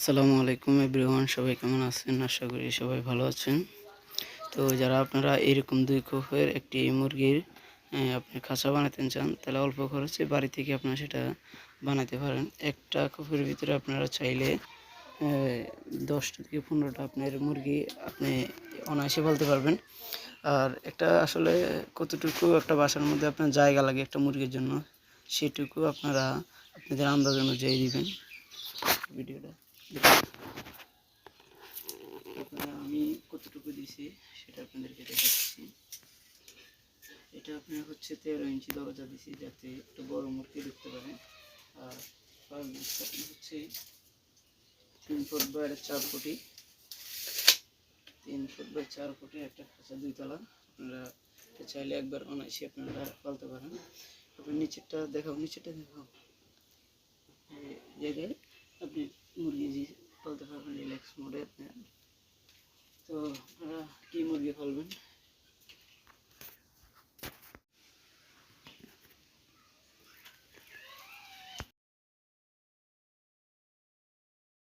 আসসালামু আলাইকুম এভরিওয়ান, সবাই কেমন আছেন? আশা করি সবাই ভালো আছেন। তো যারা আপনারা এরকম 2 খোপের একটি মুরগির আপনি খাঁচা বানাতে চান, তাহলে অল্প খরচে বাড়ি থেকে আপনারা সেটা বানাতে পারেন। একটা খোপের ভিতরে আপনারা চাইলে 10টা থেকে 15টা আপনার মুরগি আপনি অনায়াসে পালতে পারবেন। আর একটা আসলে কতটুকু একটা বাসার মধ্যে আপনার জায়গা লাগে একটা মুরগির জন্য, সেটুকু আপনারা আপনাদের আন্দাজ অনুযায়ী দিবেন। ভিডিওটা আমি কতটুকু দিছি সেটা আপনাদেরকে দেখাচ্ছি। এটা আপনার হচ্ছে 13 ইঞ্চি দরজা দিছি, যাতে একটু বড় মুরগি ঢুকতে পারে। আর হচ্ছে 3 ফুট বাই 4 ফুটি, 3 ফুট বাই 4 ফুটের একটা খাঁচা 2 তলা। আপনারা চাইলে একবার অনায়াসে আপনারা পালতে পারেন। আপনার নিচেরটা দেখাও, নিচেরটা দেখাও। জায়গায় আপনি মুরগি পালতে পারবেন রিল্যাক্স মোডে। আপনার তো আপনারা কী মুরগি পালবেন